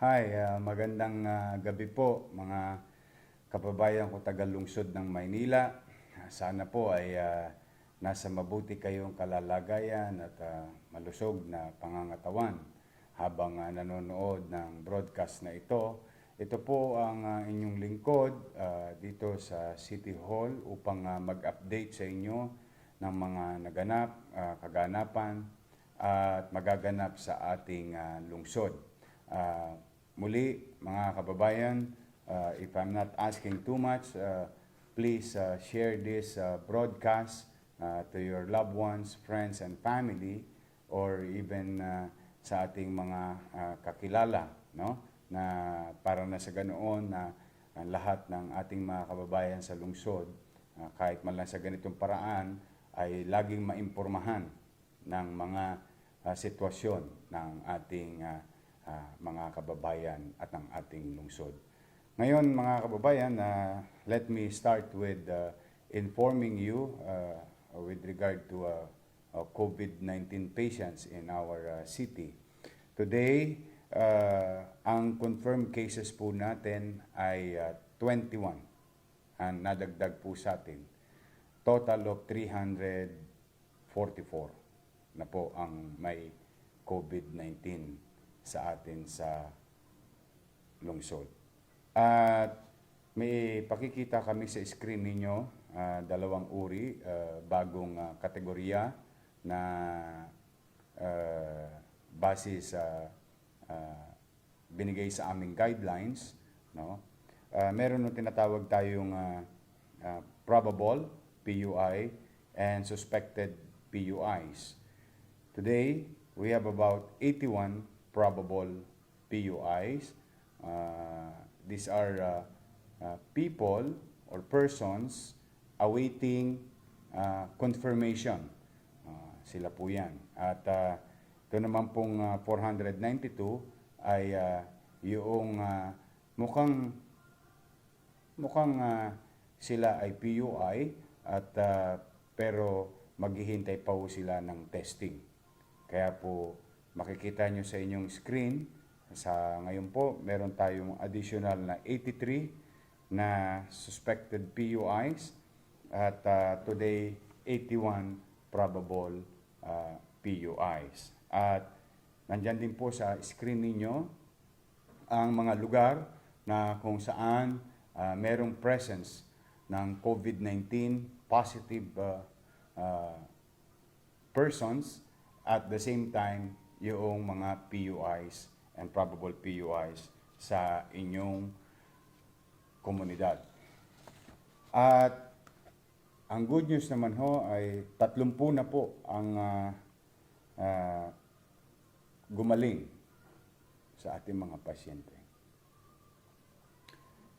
Hi, magandang gabi po mga kababayan ko taga-lungsod ng Maynila. Sana po ay nasa mabuti kayong kalalagayan at malusog na pangangatawan habang nanonood ng broadcast na ito. Ito po ang inyong lingkod dito sa City Hall upang mag-update sa inyo ng mga naganap, kaganapan at magaganap sa ating lungsod. Muli, mga kababayan, if I'm not asking too much, please share this broadcast to your loved ones, friends, and family, or even sa ating mga kakilala, no? Na para na sa ganoon na lahat ng ating mga kababayan sa lungsod, kahit man lang sa ganitong paraan, ay laging maimpormahan ng mga sitwasyon ng ating mga kababayan at ng ating lungsod. Ngayon mga kababayan, let me start with informing you with regard to COVID-19 patients in our city. Today, ang confirmed cases po natin ay 21 ang nadagdag po sa atin. Total of 344 na po ang may COVID-19 sa atin sa lungsod. At may pakikita kami sa screen ninyo, dalawang uri, bagong kategorya na base sa binigay sa aming guidelines. No? Meron nung tinatawag tayong probable PUI and suspected PUIs. Today, we have about 81 probable PUIs. These are people or persons awaiting confirmation. Sila po yan. At ito naman pong 492 ay yung mukhang sila ay PUI at pero maghihintay pa po sila ng testing. Kaya po makikita nyo sa inyong screen, sa ngayon po, meron tayong additional na 83 na suspected PUIs at today, 81 probable PUIs. At nandyan din po sa screen ninyo ang mga lugar na kung saan merong presence ng COVID-19 positive persons at the same time yung mga PUIs and probable PUIs sa inyong komunidad. At ang good news naman ho ay 30 na po ang gumaling sa ating mga pasyente.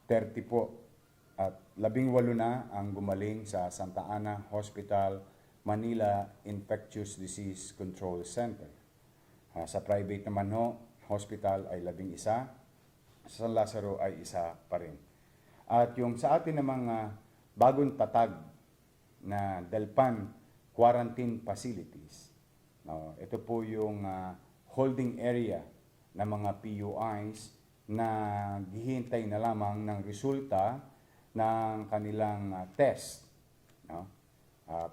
30 po at 18 na ang gumaling sa Santa Ana Hospital, Manila Infectious Disease Control Center. Sa private naman ho, hospital ay 11, sa San Lazaro ay 1 pa rin. At yung sa atin namang bagong tatag na Delpan Quarantine Facilities, ito po yung holding area ng mga PUIs na hihintay na lamang ng resulta ng kanilang test.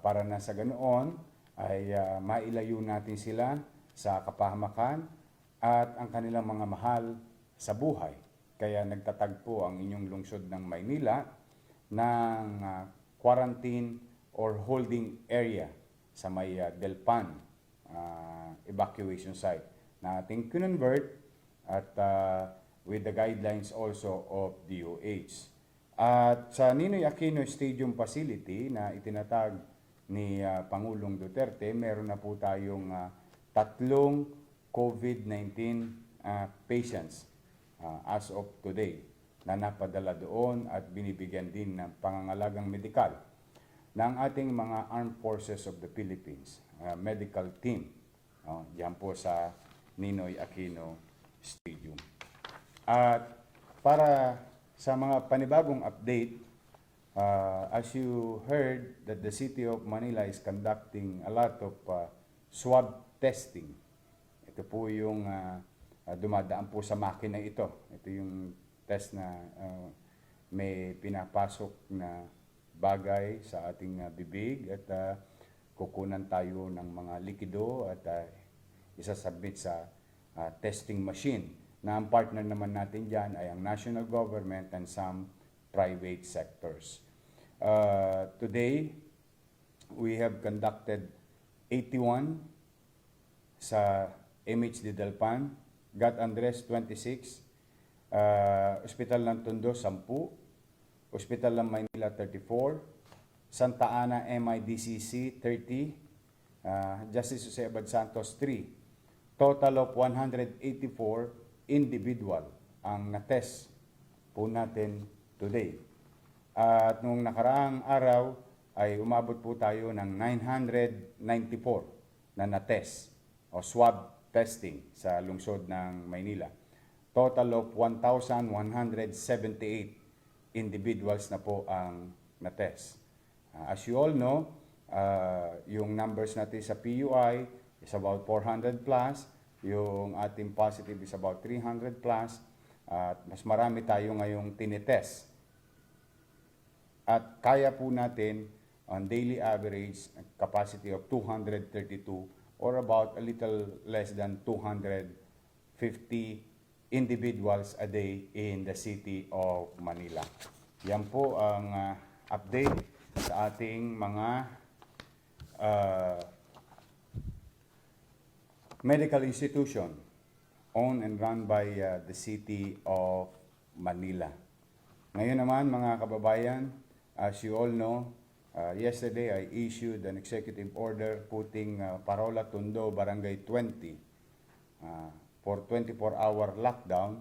Para na sa ganoon ay mailayo natin sila sa kapahamakan at ang kanilang mga mahal sa buhay. Kaya nagtatagpo ang inyong lungsod ng Maynila ng quarantine or holding area sa may Delpan evacuation site na ating convert at with the guidelines also of DOH. At sa Ninoy Aquino Stadium Facility na itinatag ni Pangulong Duterte, meron na po tayong 3 COVID-19 patients as of today na napadala doon at binibigyan din ng pangangalagang medikal ng ating mga Armed Forces of the Philippines medical team. Diyan po sa Ninoy Aquino Stadium. At para sa mga panibagong update, as you heard that the City of Manila is conducting a lot of swab testing. Ito po yung dumadaan po sa makina ito. Ito yung test na may pinapasok na bagay sa ating bibig at kukunan tayo ng mga likido at isasubmit sa testing machine na ang partner naman natin dyan ay ang national government and some private sectors. Today, we have conducted 81 sa MHD Dalpan, Gat Andres 26, Hospital ng Tondo 10, Hospital ng Maynila 34, Santa Ana MIDCC 30, Justice Jose Abad Santos 3. Total of 184 individual ang na-test po natin today. At nung nakaraang araw ay umabot po tayo ng 994 na na-test o swab testing sa lungsod ng Maynila. Total of 1,178 individuals na po ang na-test. As you all know, yung numbers natin sa PUI is about 400 plus, yung ating positive is about 300 plus, at mas marami tayo ngayong tinitest. At kaya po natin on daily average capacity of 232 or about a little less than 250 individuals a day in the city of Manila. Yan po ang update sa ating mga medical institution owned and run by the city of Manila. Ngayon naman mga kababayan, as you all know, yesterday I issued an executive order putting Parola Tondo Barangay 20 for 24-hour lockdown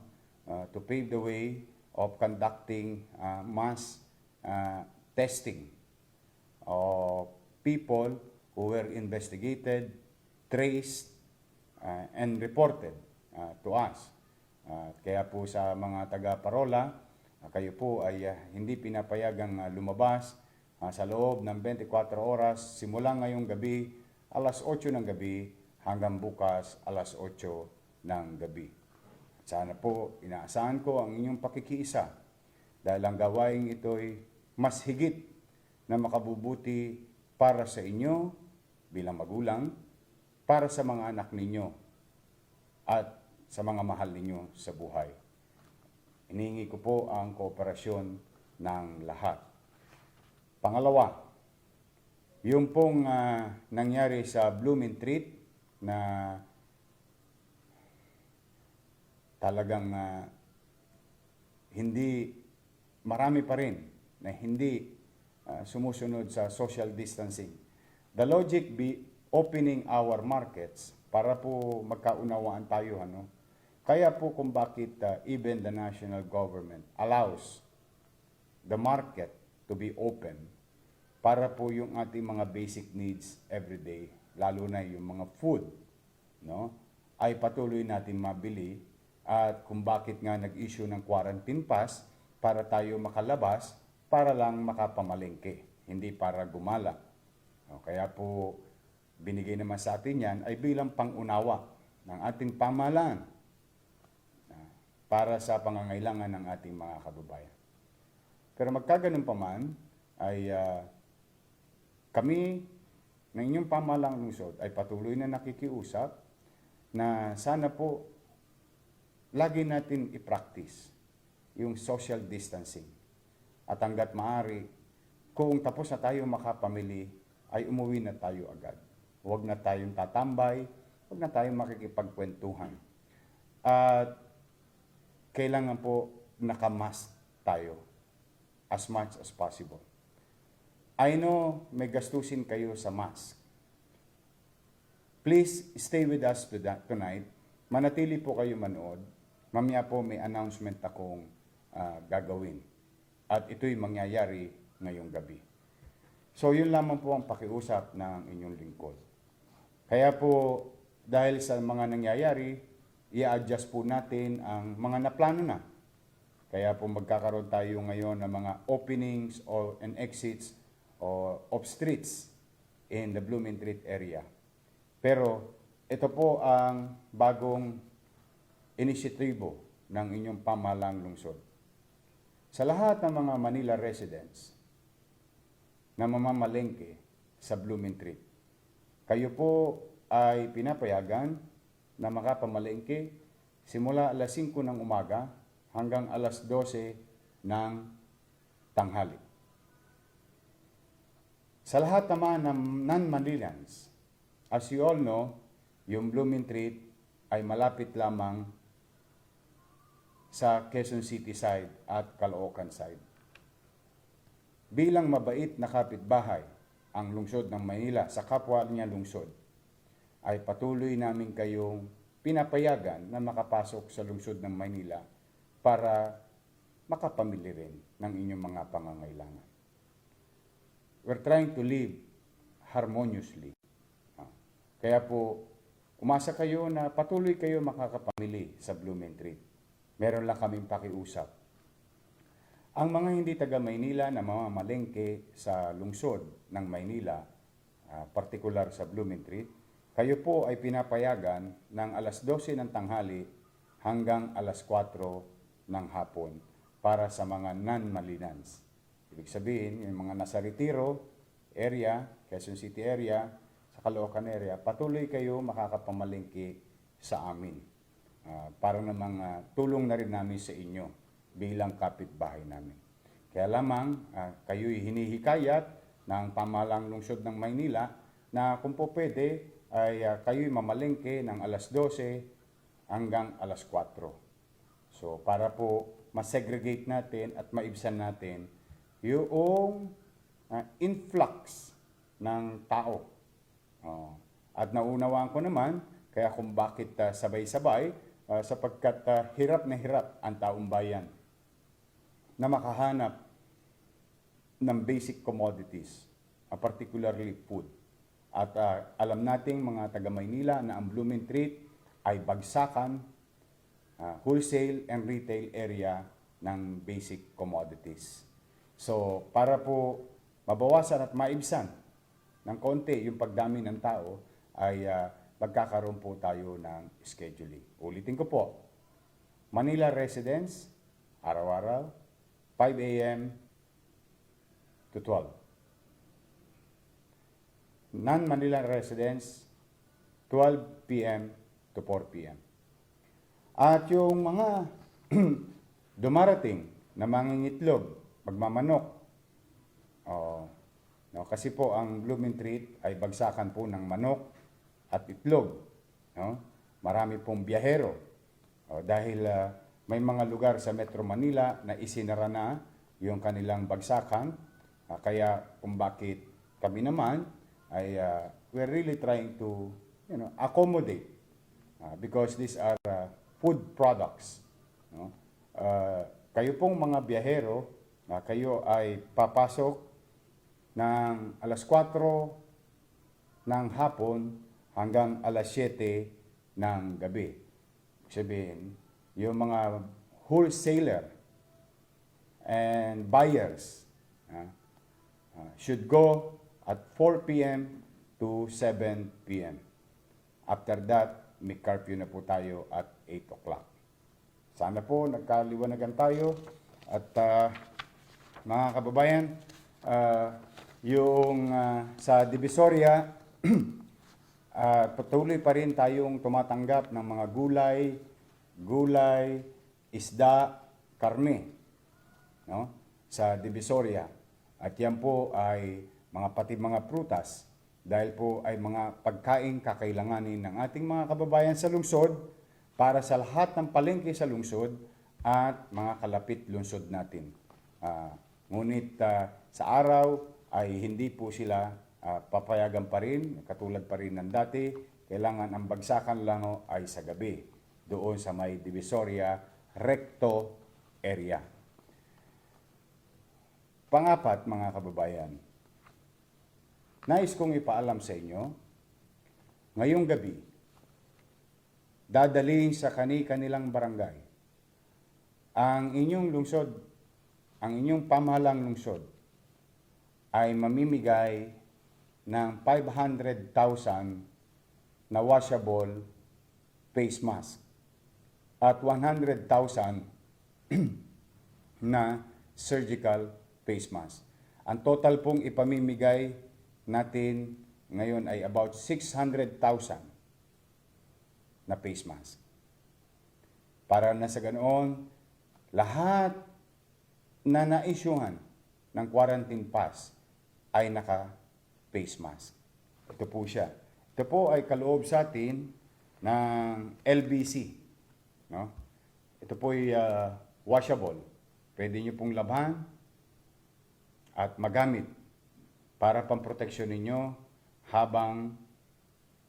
to pave the way of conducting mass testing of people who were investigated, traced, and reported to us. Kaya po sa mga taga-Parola, kayo po ay hindi pinapayagang lumabas sa loob ng 24 oras, simula ngayong gabi, alas 8 ng gabi, hanggang bukas, alas 8 ng gabi. Sana po, inaasahan ko ang inyong pakikiisa dahil ang gawain ito'y mas higit na makabubuti para sa inyo bilang magulang, para sa mga anak ninyo, at sa mga mahal ninyo sa buhay. Hinihingi ko po ang kooperasyon ng lahat. Pangalawa, yung pong nangyari sa Blooming Treat na talagang hindi, marami pa rin na hindi sumusunod sa social distancing. The logic be opening our markets para po magkaunawaan tayo. Kaya po kung bakit even the national government allows the market to be open para po yung ating mga basic needs everyday, lalo na yung mga food, ay patuloy natin mabili, at kung bakit nga nag-issue ng quarantine pass para tayo makalabas, para lang makapamalengke, hindi para gumala. Kaya po binigay naman sa atin yan ay bilang pangunawa ng ating pamahalaan para sa pangangailangan ng ating mga kababayan. Pero magkaganon pa man, ay kami ng inyong pamahalaang lungsod ay patuloy na nakikiusap na sana po lagi natin i-practice yung social distancing. At hanggat maaari, kung tapos na tayo makapamili, ay umuwi na tayo agad. Huwag na tayong tatambay, huwag na tayong makikipagkwentuhan. At kailangan po nakamask tayo as much as possible. I know may gastusin kayo sa mask. Please stay with us tonight. Manatili po kayo manood. Mamaya po may announcement akong gagawin. At ito'y mangyayari ngayong gabi. So yun lamang po ang pakiusap ng inyong lingkod. Kaya po dahil sa mga nangyayari, i-adjust po natin ang mga naplano na. Kaya po magkakaroon tayo ngayon ng mga openings and exits of streets in the Blooming Treat area. Pero ito po ang bagong inisyatibo ng inyong pamahalang lungsod. Sa lahat ng mga Manila residents na mamamalengke sa Blumentritt, kayo po ay pinapayagan na makapamalengke simula alas 5 ng umaga hanggang alas 12 ng tanghali. Sa lahat naman ng non-Manilans, as you all know, yung Blumentritt ay malapit lamang sa Quezon City side at Caloocan side. Bilang mabait na kapitbahay ang lungsod ng Maynila sa kapwa niya lungsod, ay patuloy namin kayong pinapayagan na makapasok sa lungsod ng Maynila para makapamili rin ng inyong mga pangangailangan. We're trying to live harmoniously. Kaya po, umasa kayo na patuloy kayo makakapamili sa Blumentritt. Meron lang kaming pakiusap. Ang mga hindi taga-Maynila na mamamalengke sa lungsod ng Maynila, partikular sa Blumentritt, kayo po ay pinapayagan ng alas 12 ng tanghali hanggang alas 4 ng hapon para sa mga non-Malinans. Ibig sabihin, yung mga nasa Retiro area, Quezon City area, sa Caloocan area, patuloy kayo makakapamalengke sa amin. Para namang tulong na rin namin sa inyo bilang kapitbahay namin. Kaya lamang kayo'y hinihikayat ng pamahalang lungsod ng Maynila na kung po pwede ay kayo'y mamalengke ng alas 12 hanggang alas 4. So para po masegregate natin at maibsan natin yung influx ng tao. At naunawaan ko naman kaya kung bakit sabay-sabay sapagkat hirap na hirap ang taong bayan na makahanap ng basic commodities, particularly food. At alam nating mga taga-Maynila na ang Blumentritt ay bagsakan, wholesale and retail area ng basic commodities. So para po mabawasan at maibsan ng konti yung pagdami ng tao ay magkakaroon po tayo ng scheduling. Ulitin ko po, Manila residents, araw-araw, 5 a.m. to 12. Non-Manila residents, 12 p.m. to 4 p.m. At yung mga dumarating na mangingitlog, magmamanok, kasi po ang Blumentritt ay bagsakan po ng manok at itlog. Marami pong biyahero. Dahil may mga lugar sa Metro Manila na isinara na yung kanilang bagsakan. Kaya kung bakit kami naman ay we're really trying to accommodate because these are food products. Kayo pong mga biyahero, kayo ay papasok ng alas 4 ng hapon hanggang alas 7 ng gabi. Sabihin, yung mga wholesaler and buyers should go at 4 p.m. to 7 p.m. After that, may curfew na po tayo at 8 o'clock. Sana po nagkaliwanagan tayo at mga kababayan, yung sa Divisoria, patuloy pa rin tayong tumatanggap ng mga gulay, isda, karne sa Divisoria. At yan po ay pati mga prutas dahil po ay mga pagkain kakailanganin ng ating mga kababayan sa lungsod para sa lahat ng palengke sa lungsod at mga kalapit lungsod natin. Ngunit sa araw ay hindi po sila papayagan pa rin, katulad pa rin ng dati. Kailangan ang bagsakan lang ay sa gabi, doon sa may Divisoria Recto area. Pangapat, mga kababayan, nais kong ipaalam sa inyo, ngayong gabi, dadalhin sa kani-kanilang barangay ang inyong lungsod, ang inyong pamahalang lungsod, ay mamimigay ng 500,000 na washable face mask at 100,000 na surgical face mask. Ang total pong ipamimigay natin ngayon ay about 600,000 na face mask. Para na sa ganoon, lahat na na-issuehan ng quarantine pass ay naka-face mask. Ito po siya. Ito po ay kaloob sa atin ng LBC. No? Ito po ay washable. Pwede nyo pong labhan at magamit para pamproteksyon ninyo habang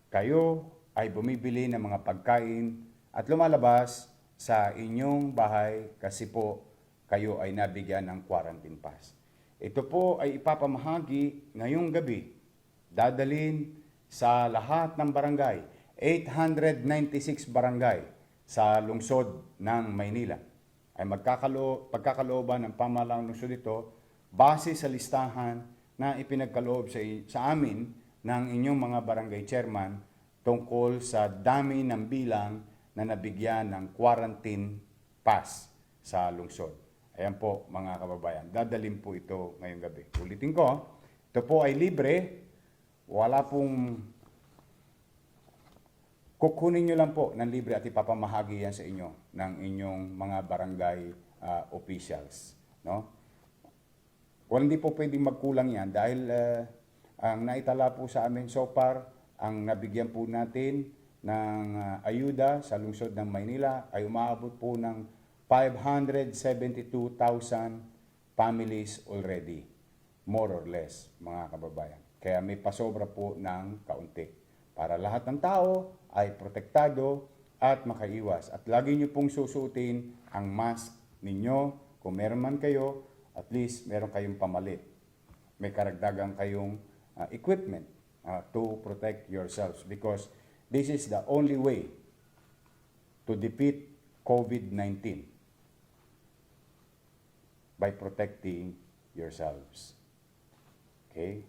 kayo ay bumibili ng mga pagkain at lumalabas sa inyong bahay kasi po kayo ay nabigyan ng quarantine pass. Ito po ay ipapamahagi ngayong gabi. Dadalhin sa lahat ng barangay, 896 barangay sa lungsod ng Maynila. Ay pagkakalooban ng pamahalaang lungsod ito base sa listahan na ipinagkaloob sa amin ng inyong mga barangay chairman tungkol sa dami ng bilang na nabigyan ng quarantine pass sa lungsod. Ayan po mga kababayan, dadalhin po ito ngayong gabi. Ulitin ko, ito po ay libre, wala pong kukunin nyo lang po ng libre at ipapamahagi yan sa inyo ng inyong mga barangay officials. No? Well, hindi po pwedeng magkulang yan dahil ang naitala po sa amin so far, ang nabigyan po natin ng ayuda sa lungsod ng Maynila ay umaabot po ng 572,000 families already, more or less, mga kababayan. Kaya may pasobra po ng kaunti para lahat ng tao ay protektado at makaiwas. At lagi nyo pong susuotin ang mask ninyo. Kung meron man kayo, at least meron kayong pamalit. May karagdagan kayong equipment to protect yourselves because this is the only way to defeat COVID-19 by protecting yourselves. Okay?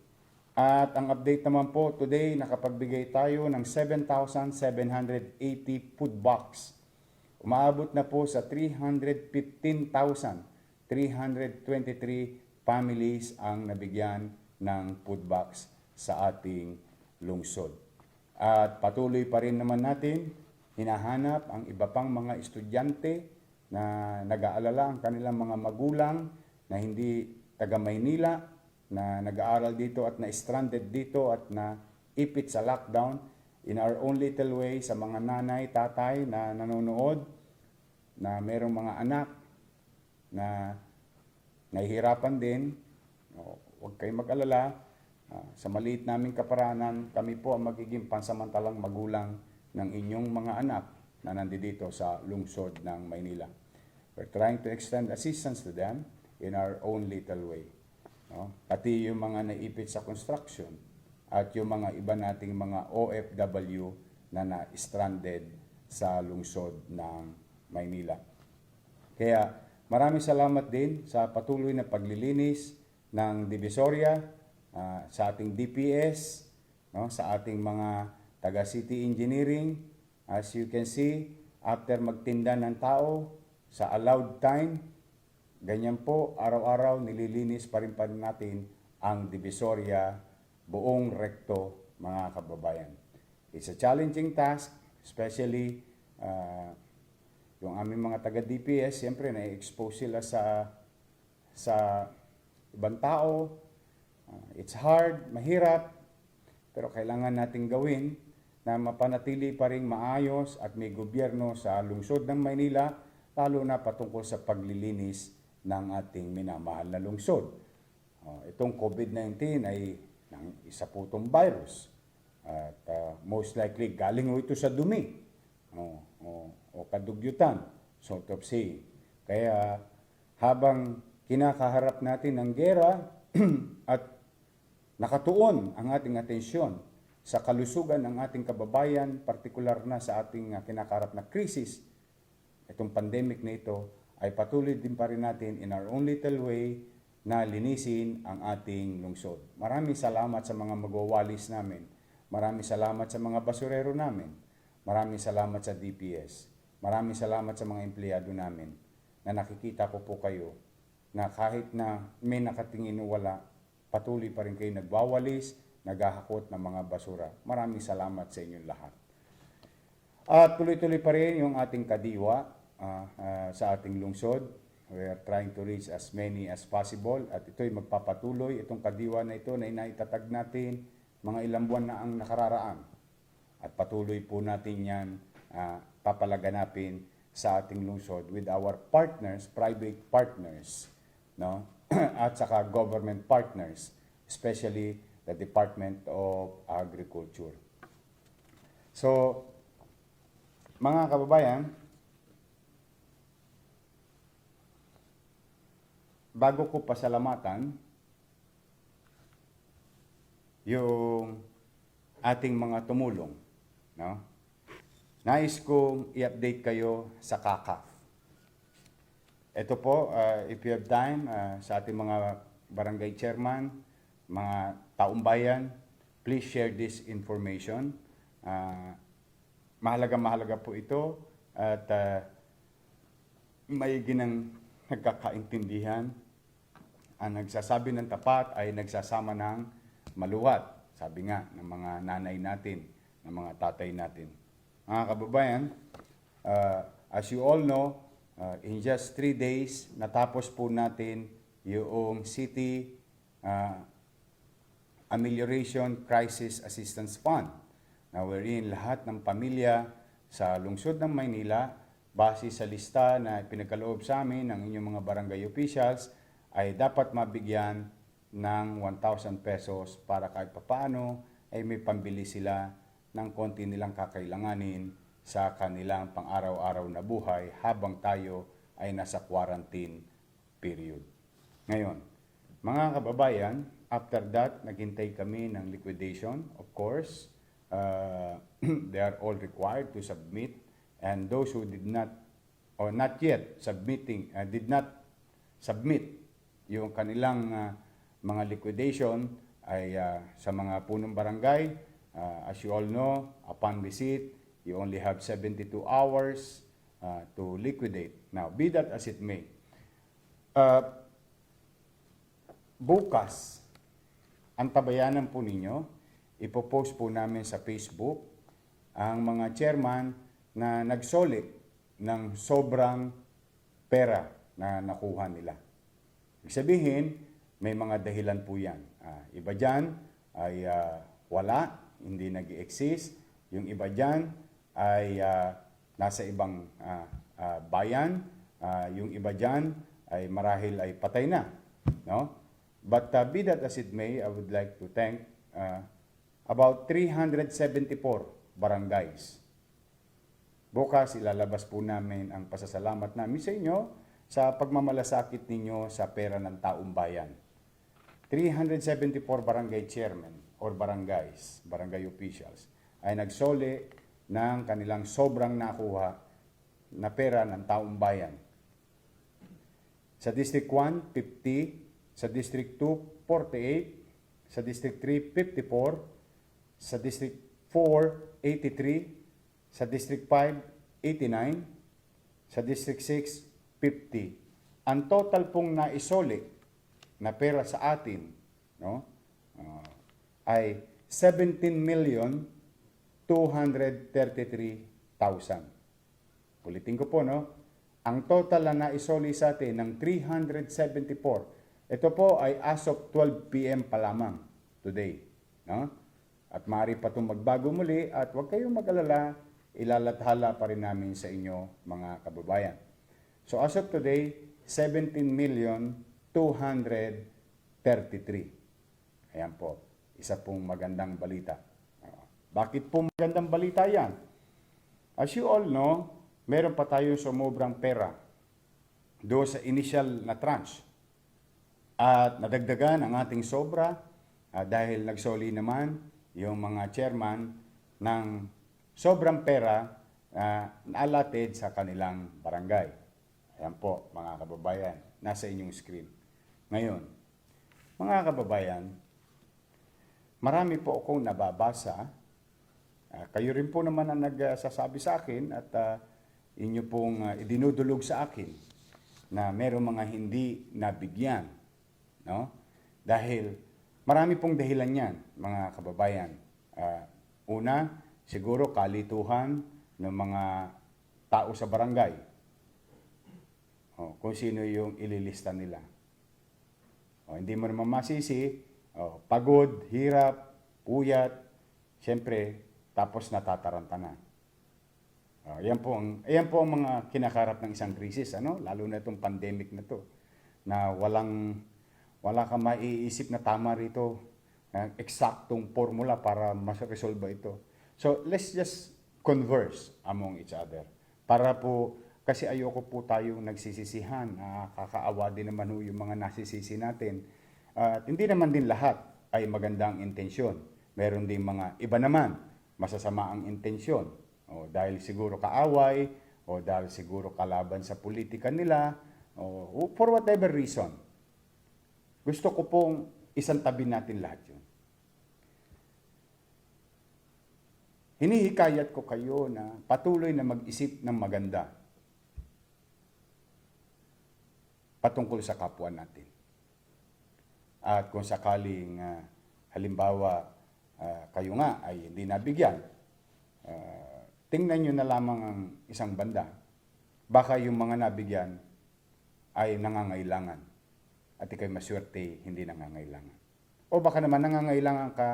At ang update naman po, today nakapagbigay tayo ng 7,780 food box. Umaabot na po sa 315,323 families ang nabigyan ng food box sa ating lungsod. At patuloy pa rin naman natin, hinahanap ang iba pang mga estudyante na nag-aalala ang kanilang mga magulang na hindi taga Maynila, na nag-aaral dito at na-stranded dito at na ipit sa lockdown. In our own little way, sa mga nanay, tatay na nanonood, na merong mga anak na nahihirapan din, huwag kayong mag-alala. Sa maliit naming kaparanan, kami po ang magiging pansamantalang magulang ng inyong mga anak na nandito sa lungsod ng Maynila. We're trying to extend assistance to them in our own little way. No? Pati yung mga naipit sa construction at yung mga iba nating mga OFW na na-stranded sa lungsod ng Maynila. Kaya maraming salamat din sa patuloy na paglilinis ng Divisoria, sa ating DPS, no? Sa ating mga taga-city engineering. As you can see, after magtinda ng tao, sa allowed time, ganyan po, araw-araw nililinis pa rin natin ang Divisoria buong rekto, mga kababayan. It's a challenging task, especially yung aming mga taga-DPS, siyempre na-expose sila sa ibang tao. It's hard, mahirap, pero kailangan nating gawin na mapanatili pa rin maayos at may gobyerno sa lungsod ng Maynila, lalo na patungkol sa paglilinis ng ating minamahal na lungsod. Itong COVID-19 ay isa po itong virus. At most likely, galing ito sa dumi o kadugyutan, sort of saying. Kaya habang kinakaharap natin ang gera at nakatuon ang ating atensyon sa kalusugan ng ating kababayan, partikular na sa ating kinakaharap na krisis, itong pandemic na ito, ay patuloy din pa rin natin in our own little way na linisin ang ating lungsod. Maraming salamat sa mga magwawalis namin. Maraming salamat sa mga basurero namin. Maraming salamat sa DPS. Maraming salamat sa mga empleyado namin na nakikita ko po kayo na kahit na may nakatingin o wala, patuloy pa rin kayo nagwawalis, naghahakot ng mga basura. Maraming salamat sa inyong lahat. At tuloy-tuloy pa rin yung ating kadiwa sa ating lungsod. We are trying to reach as many as possible at ito'y magpapatuloy. Itong kadiwa na ito na inaitatag natin mga ilang buwan na ang nakararaan. At patuloy po natin yan papalaganapin sa ating lungsod with our partners, private partners, no? At saka government partners, especially the Department of Agriculture. So, mga kababayan, bago ko pasalamatan yung ating mga tumulong, no? Nais kong i-update kayo sa CACAF. Ito po, if you have time, sa ating mga barangay chairman, mga taumbayan, please share this information. Mahalaga po ito at may ginang nagkakaintindihan. Ang nagsasabi ng tapat ay nagsasama ng maluwat. Sabi nga ng mga nanay natin, ng mga tatay natin. Mga kababayan, as you all know, in just 3 days, natapos po natin yung City Amelioration Crisis Assistance Fund. Na wherein lahat ng pamilya sa lungsod ng Maynila, base sa lista na pinagkaloob sa amin ng inyong mga barangay officials, ay dapat mabigyan ng 1,000 pesos para kahit papaano ay may pambili sila ng konti nilang kakailanganin sa kanilang pang-araw-araw na buhay habang tayo ay nasa quarantine period. Ngayon, mga kababayan, after that, naghintay kami ng liquidation. Of course, they are all required to submit, and those who did not or not yet submitting, did not submit yung kanilang mga liquidation ay sa mga punong barangay. As you all know, upon receipt, you only have 72 hours to liquidate. Now, be that as it may, bukas, ang tabayanan po ninyo, ipopost po namin sa Facebook ang mga chairman na nagsoli ng sobrang pera na nakuha nila. Ibig sabihin, may mga dahilan po yan. Iba dyan ay wala, hindi nag-exist. Yung iba dyan ay nasa ibang bayan. Yung iba dyan ay marahil ay patay na. No? But be that as it may, I would like to thank about 374 barangays. Bukas ilalabas po namin ang pasasalamat namin sa inyo sa pagmamalasakit ninyo sa pera ng taong bayan. 374 barangay chairmen or barangays, barangay officials, ay nagsoli ng kanilang sobrang nakuha na pera ng taong bayan. Sa District 1, 50, sa District 2, 48, sa District 3, 54, sa District 4, 83, sa District 5, 89, sa District 6, 50. Ang total pong naisoli na pera sa atin, no, ay 17,233,000. Ulitin ko po, no? Ang total na naisoli sa atin ng 374, ito po ay as of 12 p.m. pa lamang today. No? At maaari pa itong magbago muli at huwag kayong mag-alala, ilalathala pa rin namin sa inyo mga kababayan. So as of today, 17,233,000. Ayan po, isa pong magandang balita. Bakit po magandang balita yan? As you all know, meron pa tayong sumobrang pera doon sa initial na tranche. At nadagdagan ang ating sobra dahil nagsoli naman yung mga chairman ng sobrang pera na allotted sa kanilang barangay. Ayan po, mga kababayan, nasa inyong screen. Ngayon, mga kababayan, marami po akong nababasa. Kayo rin po naman ang nagsasabi sa akin at inyo pong idinudulog sa akin na merong mga hindi nabigyan, no? Dahil marami pong dahilan yan, mga kababayan. Una, siguro kalituhan ng mga tao sa barangay. Kung sino yung ililista nila. Hindi mo naman masisi, pagod, hirap, puyat, siyempre, tapos natataranta na. Yan po ang mga kinakarap ng isang krisis, ano? Lalo na itong pandemic na to, na wala kang maiisip na tama rito, eksaktong formula para mas-resolve ito. So, let's just converse among each other. Para po, kasi ayoko po tayong nagsisisihan, kakaawa din naman yung mga nasisisi natin. At hindi naman din lahat ay magandang intensyon. Meron din mga iba naman, masasama ang intensyon. Dahil siguro kaaway, o dahil siguro kalaban sa politika nila, o for whatever reason. Gusto ko pong isang tabi natin lahat yun. Hinihikayat ko kayo na patuloy na mag-isip ng maganda patungkol sa kapwa natin. At kung sakaling, halimbawa, kayo nga ay hindi nabigyan, tingnan nyo na lamang ang isang banda. Baka yung mga nabigyan ay nangangailangan. At ikay maswerte, hindi nangangailangan. O baka naman nangangailangan ka,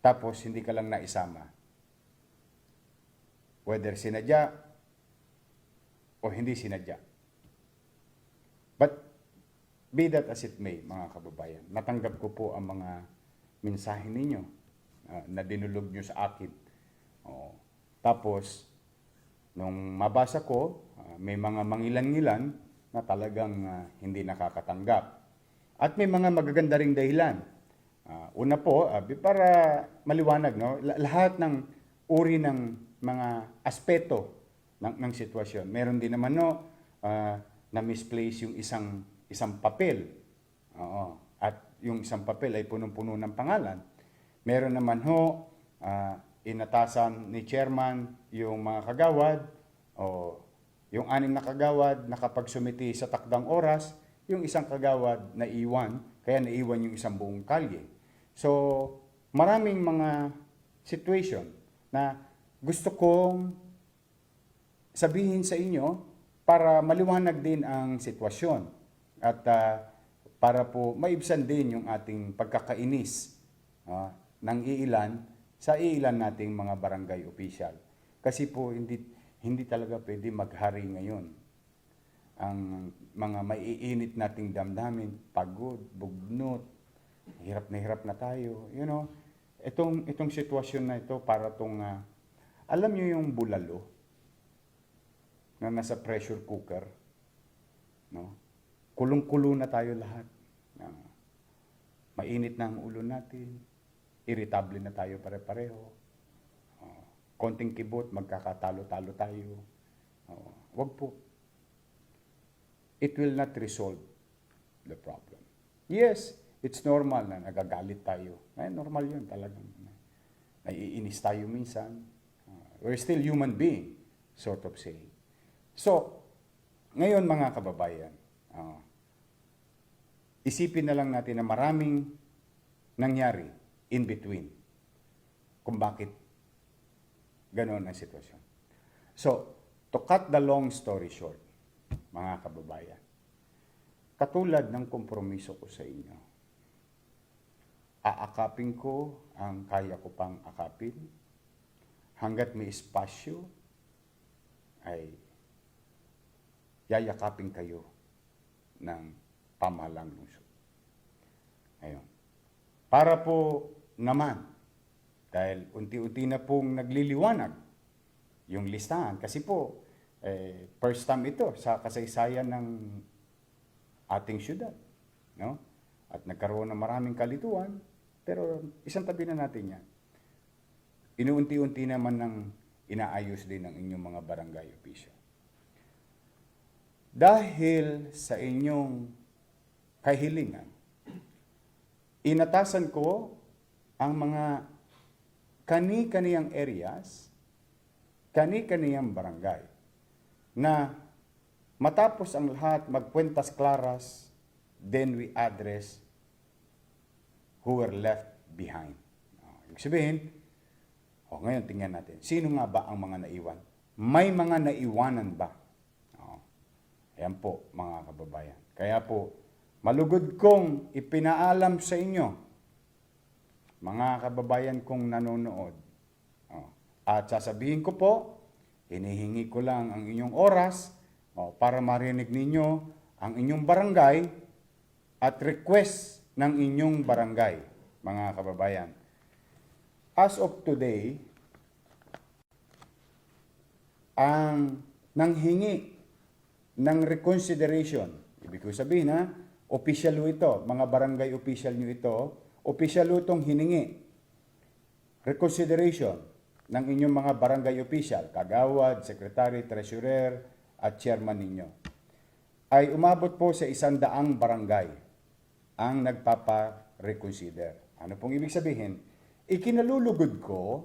tapos hindi ka lang naisama. Whether sinadya o hindi sinadya. But be that as it may, mga kababayan, natanggap ko po ang mga mensahe ninyo na dinulog nyo sa akin. Tapos, nung mabasa ko, may mga mangilan-ngilan na talagang hindi nakakatanggap. At may mga magaganda ring dahilan. Una po, para maliwanag, no? Lahat ng uri ng mga aspeto ng sitwasyon. Meron din naman na misplace yung isang papel. At yung isang papel ay punong-puno ng pangalan. Meron naman inatasan ni chairman yung mga kagawad, yung 6 na kagawad nakapagsumiti sa takdang oras, yung isang kagawad na iwan, kaya naiwan yung isang buong kalye. So, maraming mga situation na gusto kong sabihin sa inyo para maliwanag din ang sitwasyon at para po maibsan din yung ating pagkakainis ng iilan sa iilan nating mga barangay official. Kasi po hindi talaga pwede maghari ngayon. Ang mga maiinit nating damdamin, pagod, bugnot, hirap na tayo. You know, itong sitwasyon na ito para alam niyo yung bulalo na nasa pressure cooker, no? Kulong-kulo na tayo lahat. Mainit na ang ulo natin. Irritable na tayo pare-pareho. Konting kibot, magkakatalo-talo tayo. Wag po. It will not resolve the problem. Yes, it's normal na nagagalit tayo. Normal yun talagang. Naiinis tayo minsan. We're still human being, sort of saying. So, ngayon mga kababayan, isipin na lang natin na maraming nangyari in between kung bakit ganoon ang sitwasyon. So, to cut the long story short, mga kababayan, katulad ng kompromiso ko sa inyo, aakapin ko ang kaya ko pang akapin, hanggat may espasyo, ay yayakapin kayo ng pamahalang lungsod. Ayun. Para po naman, dahil unti-unti na pong nagliliwanag yung listahan, kasi po, first time ito sa kasaysayan ng ating syudad. No? At nagkaroon ng maraming kalituan, pero isang tabi na natin yan. Inuunti-unti naman ng inaayos din ng inyong mga barangay official. Dahil sa inyong kahilingan, inatasan ko ang mga kani-kaniyang areas kani-kaniyang barangay na matapos ang lahat magkwentas klaras, then we address who were left behind. Ibig sabihin, ngayon tingnan natin, sino nga ba ang mga naiwan? May mga naiwanan ba? Ayan po, mga kababayan. Kaya po, malugod kong ipinaalam sa inyo, mga kababayan kong nanonood, at sasabihin ko po, hinihingi ko lang ang inyong oras para marinig ninyo ang inyong barangay at request ng inyong barangay, mga kababayan. As of today, ang nanghingi ng reconsideration, ibig ko sabihin official ito, mga barangay official nyo ito, official itong hiningi. Reconsideration ng inyong mga barangay official, kagawad, secretary, treasurer, at chairman ninyo, ay umabot po sa 100 barangay ang nagpapa-reconsider. Ano pong ibig sabihin? Ikinalulugod ko,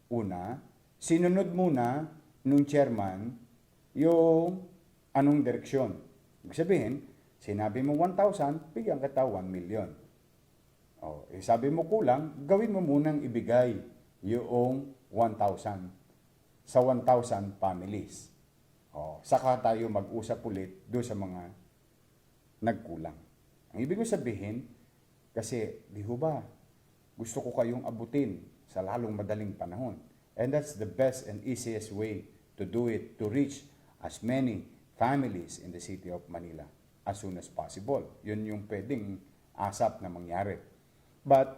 una, sinunod muna nung chairman yung anong direksyon. Ibig sabihin, sinabi mo 1,000, bigyan kita 1 million. Sabi mo kulang, gawin mo munang ibigay yung 1,000 sa 1,000 families. Saka tayo mag-usap ulit doon sa mga nagkulang. Ang ibig ko sabihin, kasi di ho ba, gusto ko kayong abutin sa lalong madaling panahon. And that's the best and easiest way to do it, to reach as many families in the city of Manila as soon as possible. Yun yung pwedeng asap na mangyari. But,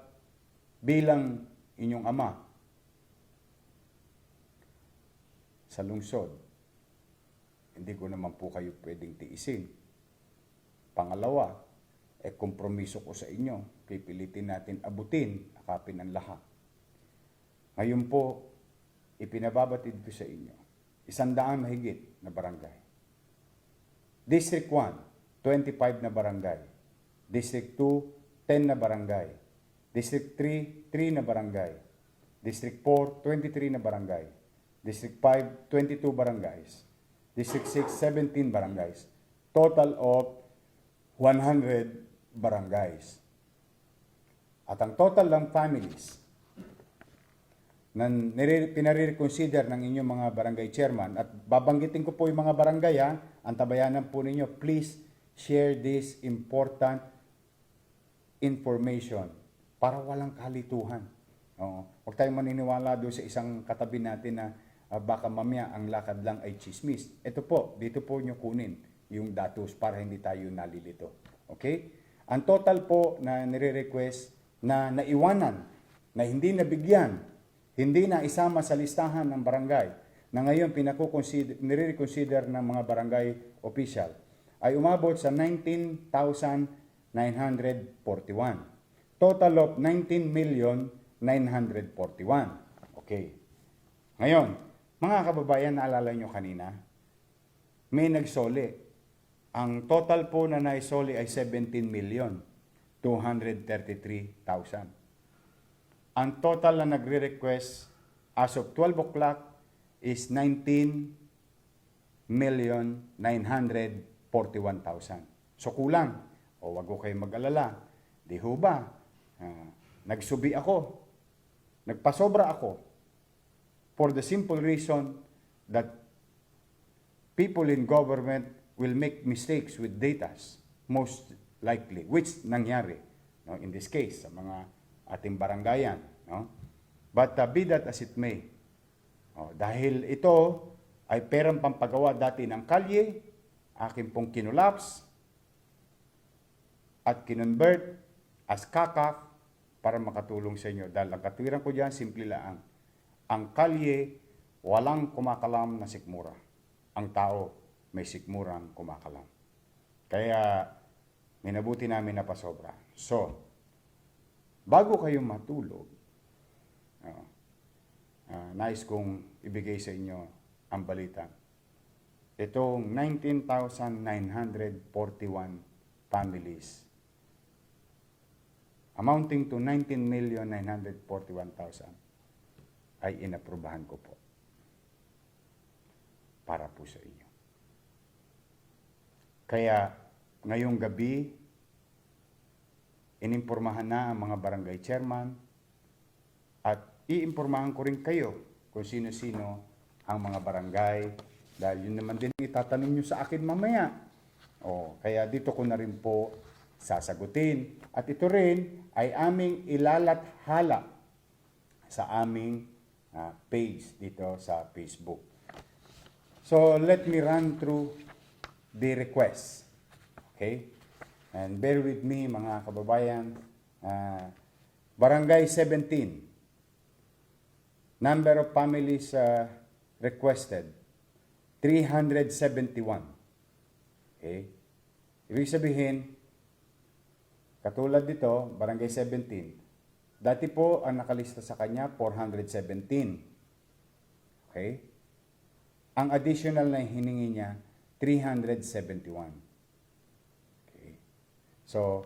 bilang inyong ama sa lungsod, hindi ko naman po kayo pwedeng tiisin. Pangalawa, kompromiso ko sa inyo, pipilitin natin abutin, akapin ang lahat. Ngayon po, ipinababatid ko sa inyo, 100 mahigit na barangay. District 1, 25 na barangay. District 2, 10 na barangay. District 3, 3 na barangay. District 4, 23 na barangay. District 5, 22 barangays. District 6, 17 barangays. Total of 100 barangays. At ang total ng families na pinare-consider ng inyong mga barangay chairman, at babanggitin ko po yung mga barangay, ang tabayanan po ninyo, please share this important information para walang kalituhan. Huwag tayong maniniwala doon sa isang katabi natin na baka mamaya ang lakad lang ay chismis. Ito po, dito po nyo kunin yung datos para hindi tayo nalilito. Okay? Ang total po na nire-request na naiwanan, na hindi nabigyan, hindi na isama sa listahan ng barangay, na ngayon nire-reconsider ng mga barangay official, ay umabot sa 19,941. Total of 19,941. Okay. Ngayon, mga kababayan, naalala nyo kanina, may nagsoli. Ang total po na naisoli ay 17,233,000. Ang total na nagre-request as of 12 o'clock is 19,941,000. So kulang. Wag ko kayo mag-alala. Di ho ba? Nagsubi ako. Nagpasobra ako. For the simple reason that people in government will make mistakes with data, most likely, which nangyari, in this case, sa mga ating barangayan. But be that as it may, dahil ito ay perang pampagawa dati ng kalye, akin pong kinulaps at kinonvert as kakak para makatulong sa inyo. Dahil ang katwiran ko dyan, simple lang. Ang kalye, walang kumakalam na sikmura. Ang tao, may sikmurang kumakalam. Kaya, minabuti namin na pasobra. So, bago kayo matulog, nais kong ibigay sa inyo ang balita. Itong 19,941 families, amounting to 19,941,000, ay inaprubahan ko po. para po sa inyo. Kaya ngayong gabi, inimpormahan na ang mga barangay chairman at iimpormahan ko rin kayo kung sino-sino ang mga barangay dahil yun naman din itatanong nyo sa akin mamaya. Kaya dito ko na rin po sasagutin. At ito rin ay aming ilalathala sa aming page dito sa Facebook. So let me run through the request. Okay? And bear with me mga kababayan. Barangay 17. Number of families requested, 371. Okay? Ibig sabihin, katulad dito, Barangay 17, dati po ang nakalista sa kanya, 417. Okay? Ang additional na hiningi niya, 371. Okay? So,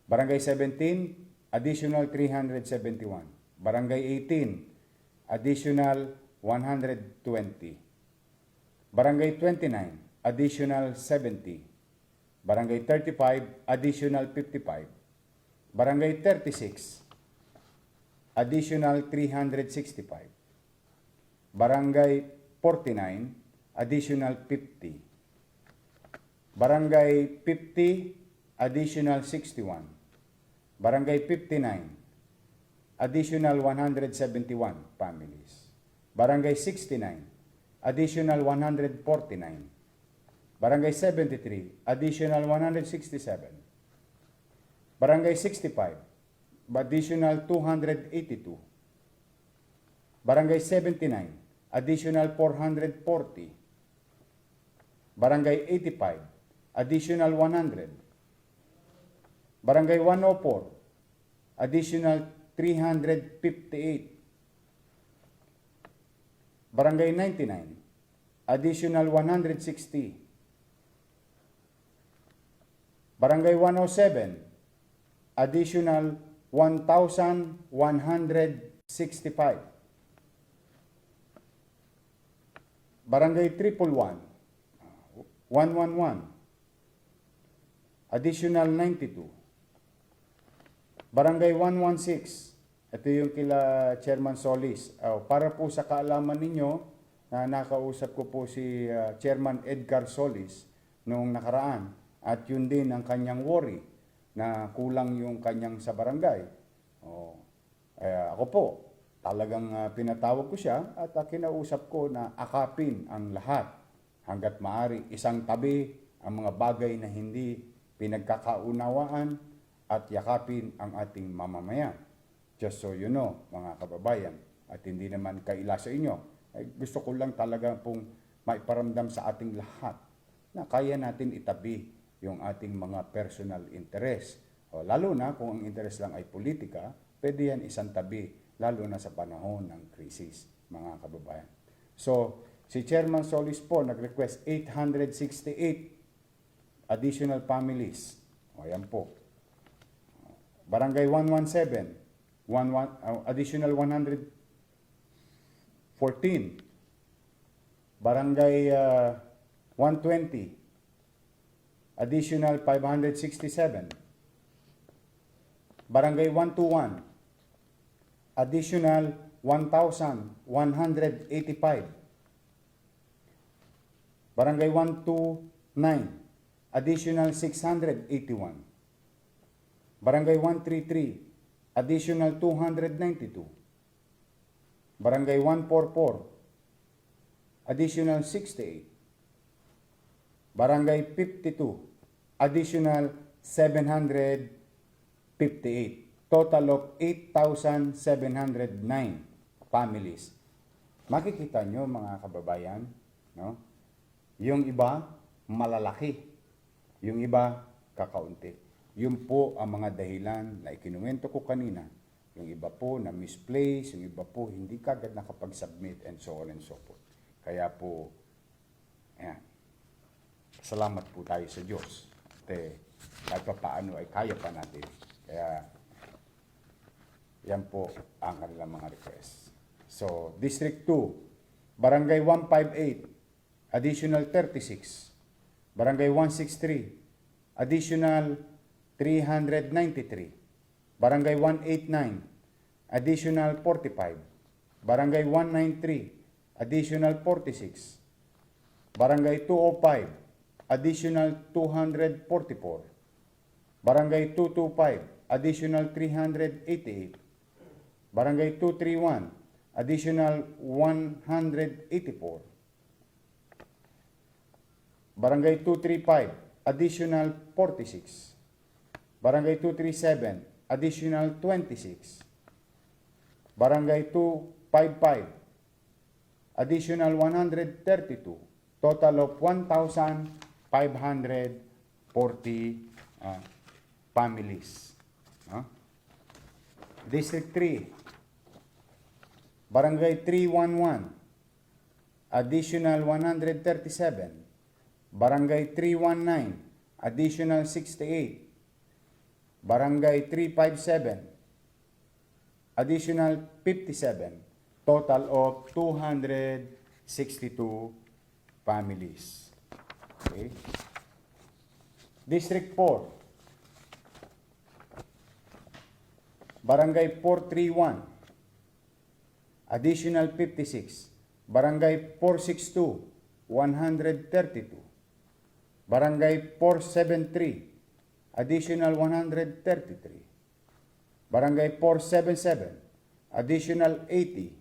Barangay 17, additional 371. Barangay 18, additional 120. Barangay 29, additional 70. Barangay 35, additional 55. Barangay 36, additional 365. Barangay 49, additional 50. Barangay 50, additional 61. Barangay 59, additional 171 families. Barangay 69, additional 149. Barangay 73, additional 167. Barangay 65, additional 282. Barangay 79, additional 440. Barangay 85, additional 100. Barangay 104, additional 358. Barangay 99, additional 160. Barangay 107, additional 1,165. Barangay 111, 111, additional 92. Barangay 116, ito yung kila Chairman Solis. Para po sa kaalaman ninyo, nakausap ko po si Chairman Edgar Solis noong nakaraan. At yun din ang kanyang worry na kulang yung kanyang sa barangay. Ako po, talagang pinatawag ko siya at kinausap ko na akapin ang lahat hanggat maari. Isang tabi ang mga bagay na hindi pinagkakaunawaan at yakapin ang ating mamamayan. Just so you know, mga kababayan, at hindi naman kaila sa inyo, gusto ko lang talaga pong maiparamdam sa ating lahat na kaya natin itabi yung ating mga personal interest. Lalo na kung ang interest lang ay politika, pwede yan isang tabi, lalo na sa panahon ng krisis, mga kababayan. So, si Chairman Solis po nag-request 868 additional families. Ayan po. Barangay 117, additional 114. Barangay 120, additional 567. Barangay 121, additional 1,185. Barangay 129, additional 681. Barangay 133, additional 292. Barangay 144, additional 68. Barangay 52, additional 758. Total of 8,709 families. Makikita nyo mga kababayan, no? Yung iba, malalaki. Yung iba, kakaunti. Yun po ang mga dahilan na ikinuwento ko kanina. Yung iba po na misplace, yung iba po hindi kagad nakapag-submit and so on and so forth. Kaya po, ayan, salamat po tayo sa Diyos. Kahit pa paano ay kaya pa natin. Kaya, yan po ang kanilang mga request. So, District 2, Barangay 158, additional 36. Barangay 163, additional 393. Barangay 189, additional 45. Barangay 193, additional 46. Barangay 205, additional 244. Barangay 225, additional 388. Barangay 231, additional 184. Barangay 235, additional 46. Barangay 237, additional 26. Barangay 255, additional 132. Total of 1,540 families. District 3, Barangay 311, additional 137. Barangay 319, additional 68. Barangay 357, additional 57. Total of 262 families. Okay. District 4, Barangay 431, additional 56. Barangay 462, 132. Barangay 473, additional 133. Barangay 477, additional 80.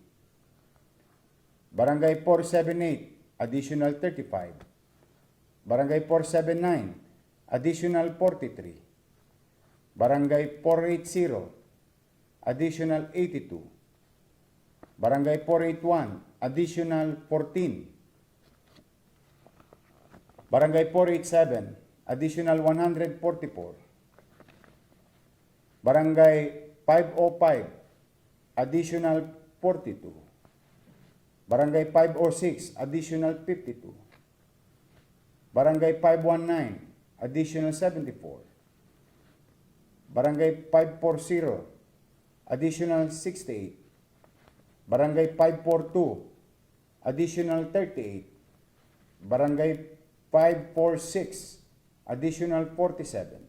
Barangay 478, additional 35. Barangay 479, additional 43. Barangay 480, additional 82. Barangay 481, additional 14. Barangay 487, additional 144. Barangay 505, additional 42. Barangay 506, additional 52. Barangay 519, additional 74. Barangay 540, additional 68. Barangay 542, additional 38. Barangay 546, additional 47.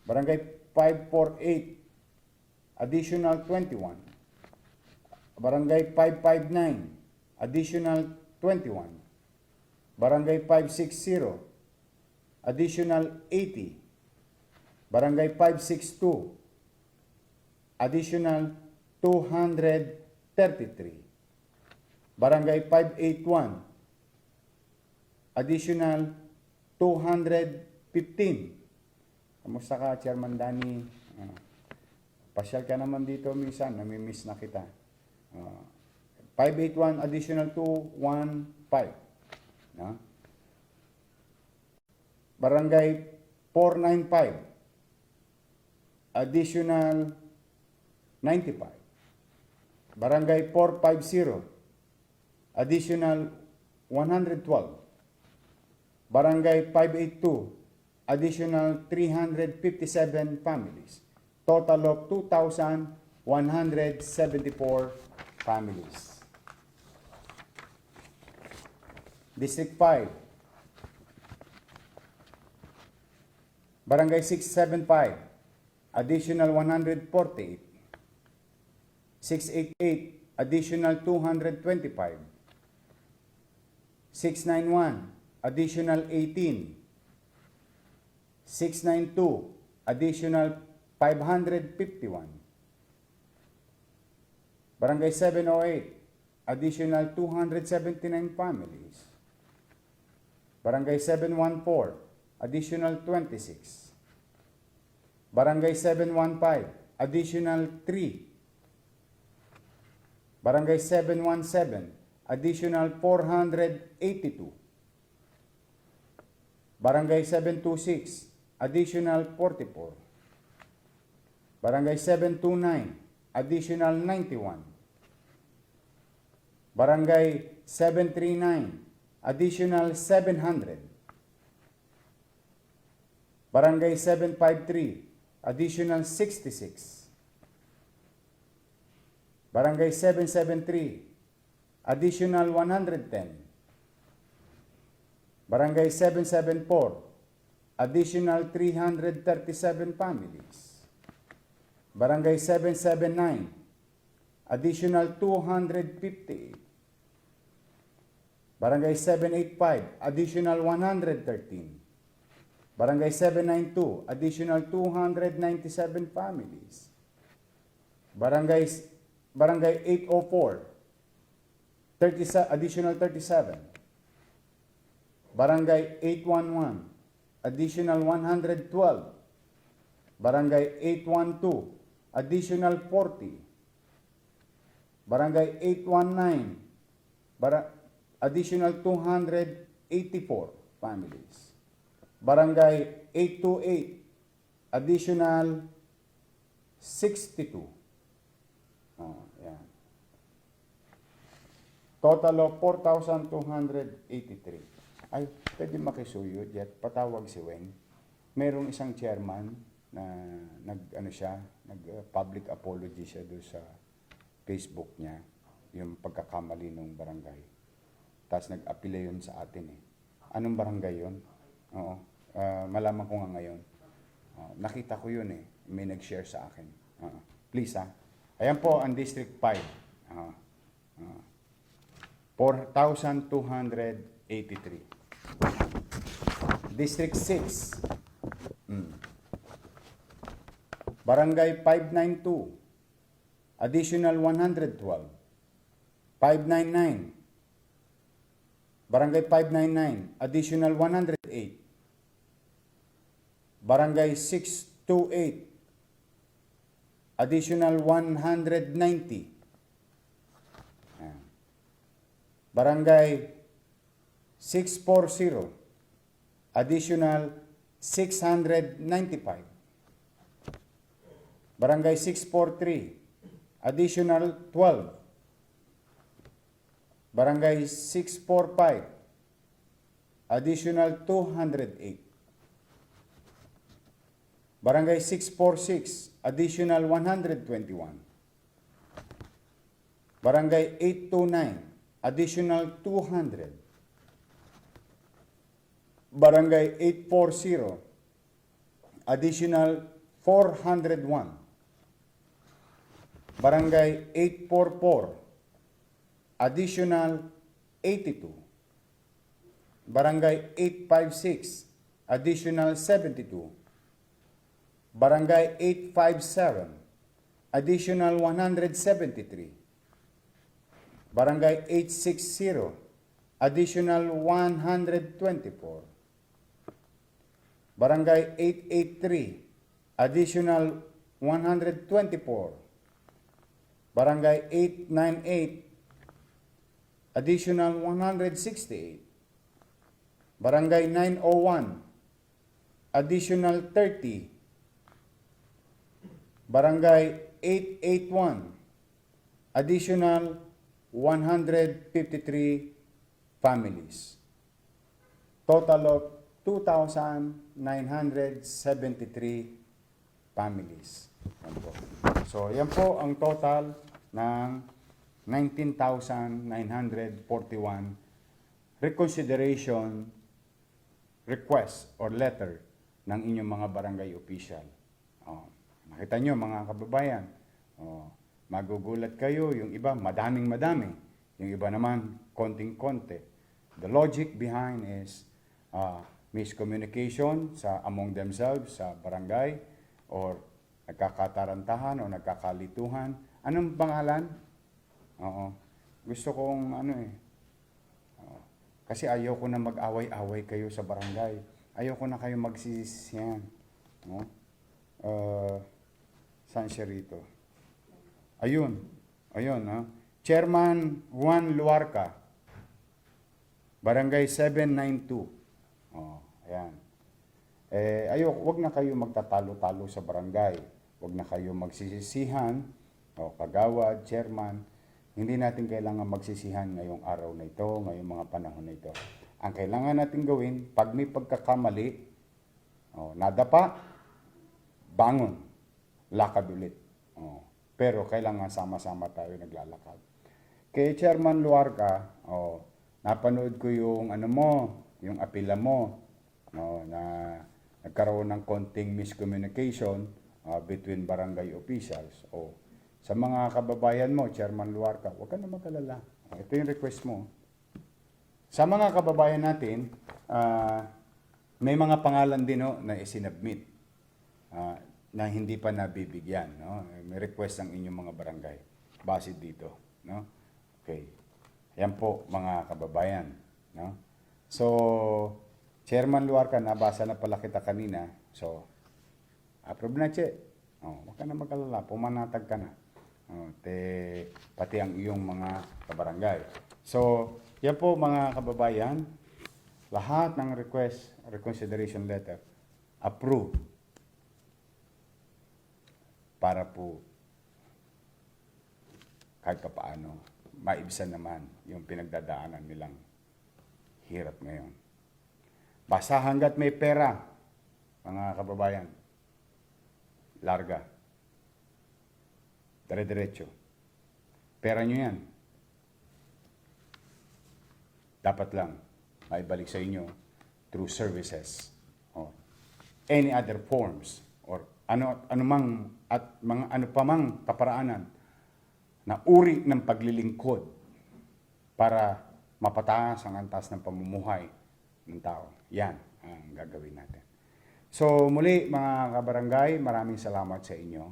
Barangay 548, additional 21. Barangay 559, additional 21. Barangay 560, additional 80. Barangay 562, additional 233. Barangay 581, additional 215. Kamusta ka, Chairman Danny? Pasyal ka naman dito minsan, namimiss na kita. 581, additional 215. Barangay 495, additional 95. Barangay 450, additional 112. Barangay 582, additional 357 families. Total of 2,174 families. District 5, Barangay 675, additional 148. 688, additional 225. 691, additional 18. 692, additional 551. Barangay 708, additional 279 families. Barangay 714, additional 26. Barangay 715, additional 3. Barangay 717, additional 482. Barangay 726, additional 44. Barangay 729, additional 91. Barangay 739, additional 700. Barangay 753, additional 66. Barangay 773, additional 110. Barangay 774, additional 337 families. Barangay 779, additional 258. Barangay 785, additional 113. Barangay 792, additional 297 families. Barangay 804, additional 37. Barangay 811, additional 112. Barangay 812, additional 40. Barangay 819, additional 284 families. Barangay 828, additional 62. Oh, yan. Total of 4,283. Ay, pwede makisuyo, Jet. Patawag si Weng. Merong isang chairman na nag-public apology siya doon sa Facebook niya, yung pagkakamali ng barangay. Tapos nag-apila yun sa atin eh. Anong barangay yun? Oo. Malaman ko nga ngayon. Nakita ko yun eh. May nag-share sa akin. Please ha. Ayan po ang District 5. 4,283. District 6. Barangay 592. Additional 112. 599. Barangay 599. Additional 108. Barangay 628. Additional 190. Barangay 640. Additional 695. Barangay 643. Additional 12. Barangay 645. Additional 208. Barangay 646. Additional 121. Barangay 829. Additional 200. Barangay 840. Additional 401. Barangay 844, additional 82. Barangay 856, additional 72. Barangay 857, additional 173. Barangay 860, additional 124. Barangay 883, additional 124. Barangay 898, additional 168. Barangay 901, additional 30. Barangay 881, additional 153 families. Total of 2,973 families. So, yan po ang total ng 19,941 reconsideration request or letter ng inyong mga barangay official. Nakita nyo mga kababayan, magugulat kayo, yung iba madaming-madami, yung iba naman konting-konti. The logic behind is miscommunication among themselves sa barangay or nagkakatarantahan o nagkakalituhan. Anong pangalan? Gusto kong kasi ayaw ko na mag-away-away kayo sa barangay. Ayaw ko na kayo magsisisihan. Saan siya rito? Ayun. Chairman Juan Luarca, Barangay 792. Ayan. Wag na kayo magtatalo-talo sa barangay. Wag na kayo magsisisihan, kagawad, chairman. Hindi natin kailangan magsisihan ngayong araw na ito, ngayong mga panahon na ito. Ang kailangan natin gawin, pag may pagkakamali, nadapa, bangon, lakad ulit. Pero kailangan sama-sama tayo naglalakad. Kay Chairman Luarca, napanood ko yung yung apela mo, no, na nagkaroon ng konting miscommunication between barangay officials o sa mga kababayan mo, Chairman Luarca, huwag ka na mag-alala. Ito yung request mo. Sa mga kababayan natin, may mga pangalan din no, na isinabmit na hindi pa nabibigyan. No? May request ang inyong mga barangay. Base dito. No? Okay. Yan po mga kababayan. No? So, Chairman Luarca, nabasa na pala kita kanina. So, approve na, Che. Huwag ka na mag-alala. Pumanatag ka na. Pati ang iyong mga kabarangay. So, yan po mga kababayan, lahat ng request, reconsideration letter, approve para po kahit pa paano maibsan naman yung pinagdadaanan nilang hirap ngayon. Basta hanggat may pera, mga kababayan, larga. Dire-diretso. Pera nyo yan. Dapat lang maibalik sa inyo through services or any other forms or ano pa mang kaparaanan na uri ng paglilingkod para mapataas ang antas ng pamumuhay ng tao. Yan ang gagawin natin. So muli mga kabarangay, maraming salamat sa inyo.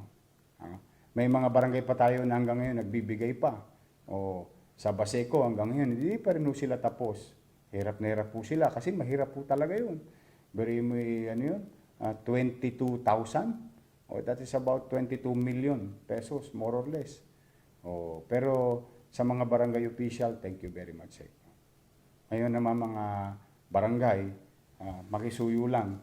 May mga barangay pa tayo na hanggang ngayon nagbibigay pa. O sa Baseco hanggang ngayon, hindi pa rin sila tapos. Hirap na hirap po sila kasi mahirap po talaga yun. Very may 22,000. That is about 22 million pesos, more or less. Pero sa mga barangay official, thank you very much sa inyo. Ngayon naman mga barangay, makisuyo lang.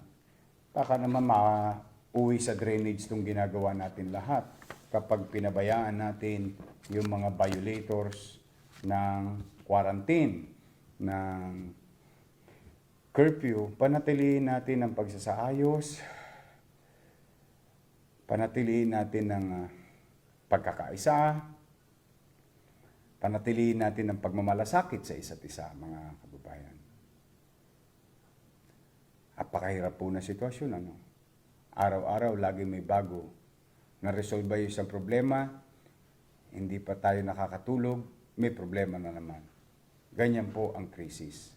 Baka naman mauwi sa drainage itong ginagawa natin lahat kapag pinabayaan natin yung mga violators ng quarantine, ng curfew, panatilihin natin ang pagsasaayos, panatilihin natin ang pagkakaisa, panatilihin natin ang pagmamalasakit sa isa't isa, mga kababayan. Napakahirap po na sitwasyon, ano? Araw-araw, lagi may bago. Na-resolve ba yung isang problema, hindi pa tayo nakakatulog, may problema na naman. Ganyan po ang krisis.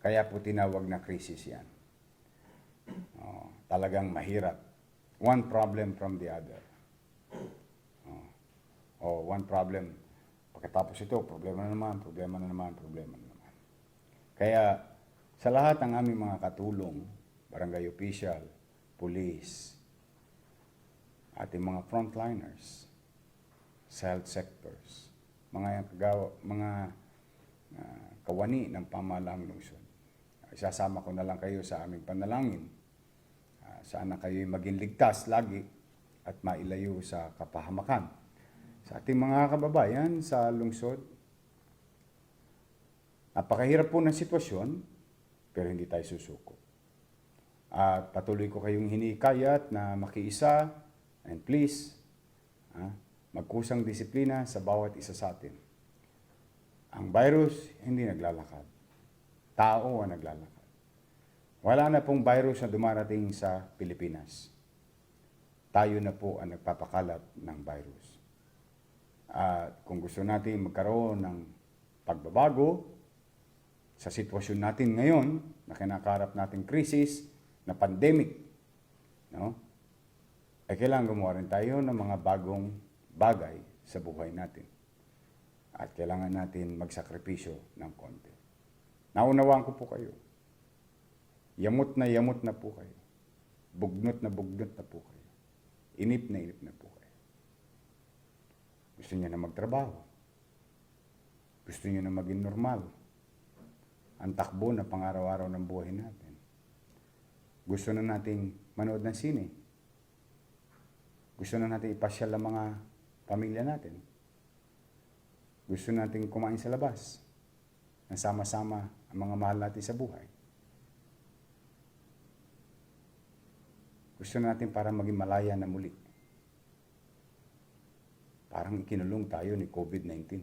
Kaya po tinawag na krisis yan. Talagang mahirap. One problem from the other. One problem. Pagkatapos ito, problema na naman, problema na naman, problema na naman. Kaya sa lahat ng aming mga katulong, barangay official, police, ating mga frontliners, sa health sectors, mga kawani ng pamahalaang lungsod. Isasama ko na lang kayo sa aming panalangin. Sana kayo maging ligtas lagi at mailayo sa kapahamakan. Sa ating mga kababayan sa lungsod, napakahirap po ng sitwasyon, pero hindi tayo susuko. At patuloy ko kayong hinikayat na makiisa, and please, magkusang disiplina sa bawat isa sa atin. Ang virus, hindi naglalakad. Tao ang naglalakad. Wala na pong virus na dumarating sa Pilipinas. Tayo na po ang nagpapakalat ng virus. At kung gusto natin magkaroon ng pagbabago sa sitwasyon natin ngayon, na kinakaharap natin krisis, na pandemic, no? Ay kailangan gumawa rin tayo ng mga bagong bagay sa buhay natin. At kailangan natin magsakripisyo ng konti. Naunawaan ko po kayo. Yamot na po kayo. Bugnot na po kayo. Inip na po kayo. Gusto niyo na magtrabaho. Gusto niyo na maging normal. Ang takbo na pang-araw-araw ng buhay natin. Gusto na nating manood ng sine. Gusto na natin ipasyal ang mga pamilya natin. Gusto natin kumain sa labas. Nasama-sama ang mga mahal natin sa buhay. Gusto natin para maging malaya na muli. Parang ikinulong tayo ni COVID-19.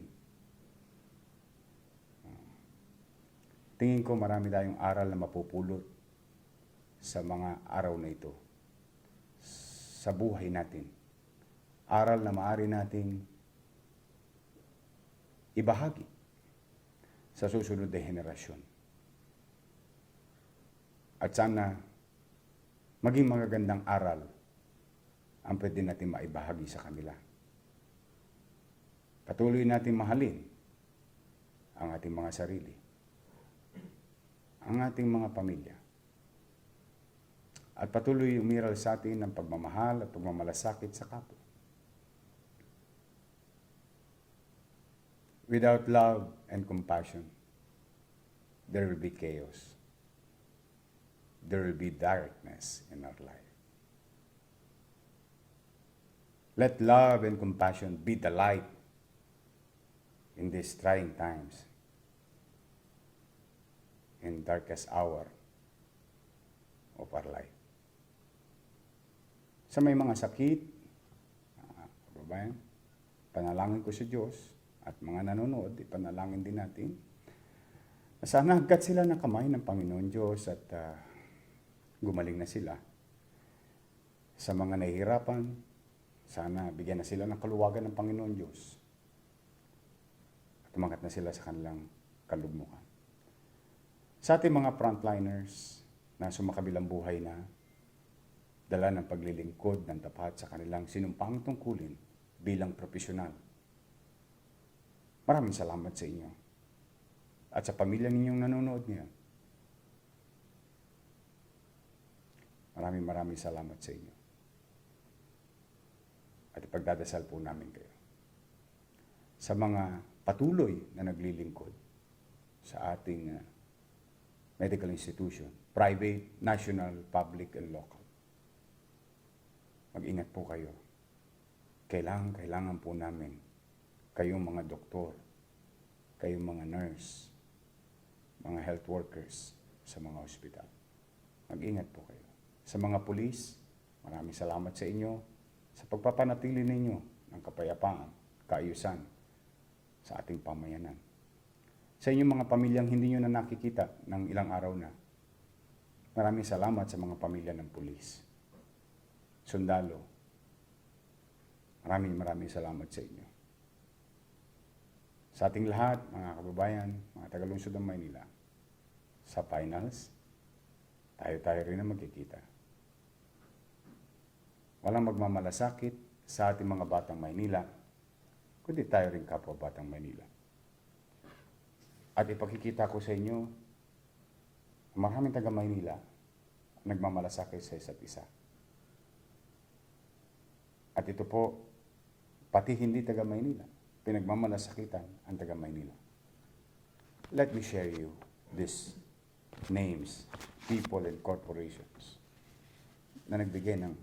tingin ko marami tayong aral na mapupulot sa mga araw na ito. Sa buhay natin. Aral na maaari nating ibahagi sa susunod na henerasyon. At sana maging magagandang aral ang pwede natin maibahagi sa kanila. Patuloy natin mahalin ang ating mga sarili, ang ating mga pamilya, at patuloy umiral sa atin ng pagmamahal at pagmamalasakit sa kapwa. Without love and compassion, there will be chaos. There will be darkness in our life. Let love and compassion be the light in these trying times, in darkest hour of our life. Sa may mga sakit, kababayan, panalangin ko sa Diyos at mga nanonood, ipanalangin din natin na sana hagkat sila ng kamay ng Panginoon Diyos at gumaling na sila. Sa mga nahihirapan, sana bigyan na sila ng kaluwagan ng Panginoon Diyos at umangat na sila sa kanilang kalugmukan. Sa ating mga frontliners na sumakabilang buhay na, dala ng paglilingkod ng tapat sa kanilang sinumpang tungkulin bilang profesional. Maraming salamat sa inyo at sa pamilya ninyong nanonood ngayon. Maraming salamat sa inyo. At ipagdadasal po namin kayo. Sa mga patuloy na naglilingkod sa ating medical institution, private, national, public, and local. Mag-ingat po kayo. Kailangan po namin kayong mga doktor, kayong mga nurse, mga health workers sa mga ospital. Mag-ingat po kayo. Sa mga pulis, maraming salamat sa inyo sa pagpapanatili ninyo ng kapayapaan, kaayusan sa ating pamayanan. Sa inyong mga pamilyang hindi nyo na nakikita ng ilang araw na, maraming salamat sa mga pamilya ng pulis. Sundalo, maraming salamat sa inyo. Sa ating lahat, mga kababayan, mga taga-lungsod ng Maynila, sa finals, tayo rin na magkikita. Walang magmamalasakit sa ating mga batang Maynila, kundi tayo rin kapwa batang Maynila. At ipakikita ko sa inyo, maraming taga Maynila nagmamalasakit sa isa't isa. At ito po, pati hindi taga Maynila, pinagmamalasakitan ang taga Maynila. Let me share you these names, people and corporations na nagbigay ng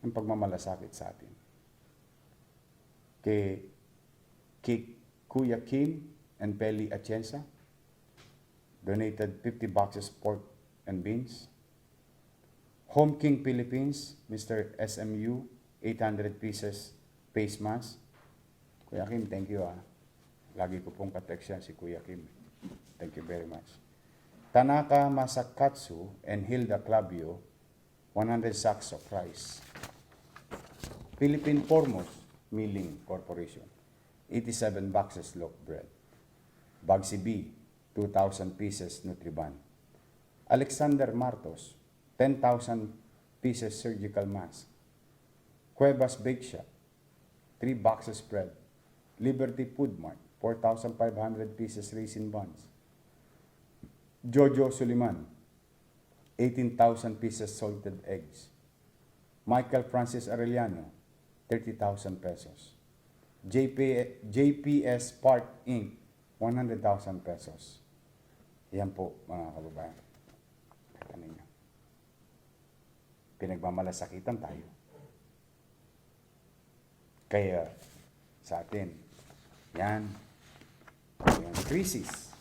pagmamalasakit sa atin. Kay Kuya Kim and Peli Atienza, donated 50 boxes pork and beans. Home King Philippines, Mr. SMU, 800 pieces face mask. Kuya Kim, thank you Lagi ko pong katext yan si Kuya Kim. Thank you very much. Tanaka Masakatsu and Hilda Clavio, 100 sacks of rice. Philippine Foremost Milling Corporation, 87 boxes loaf bread. Bugsy B, 2,000 pieces Nutriban. Alexander Martos, 10,000 pieces surgical mask. Cuevas Bake Shop, 3 boxes bread. Liberty Food Mart, 4,500 pieces raisin buns. Jojo Suliman, 18,000 pieces salted eggs. Michael Francis Arellano, 30,000 pesos. JPS Park Inc., 100,000 pesos. Yan po, mga kababayan. Kata ninyo. Pinagmamalasakitan tayo. Kaya sa atin, yan, yung krisis